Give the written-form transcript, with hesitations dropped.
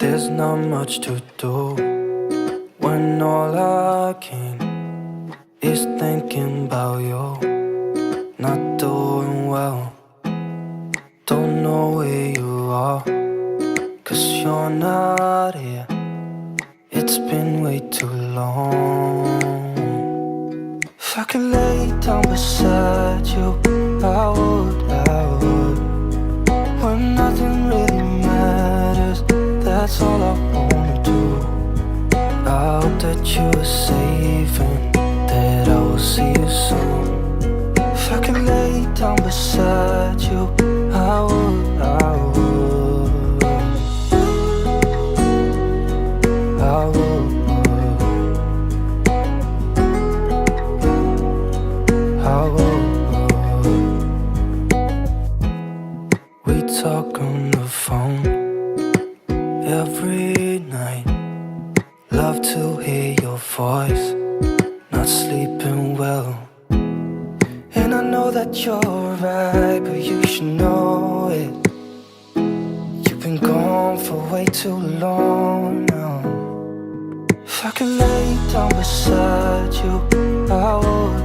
There's not much to do when all I can is thinking about you. Not doing well, don't know where you are, 'cause you're not here. It's been way too long. If I could lay down beside you, I would, when nothing really matters, that's all I wanna do. I hope that you are safe and that I will see you soon. If I could lay down beside you, I would, I would, I would, I would. We talk on the phone every night. Love to hear your voice. Not sleeping well, and I know that you're right, but you should know it. You've been gone for way too long now. If I could lay down beside you, I would,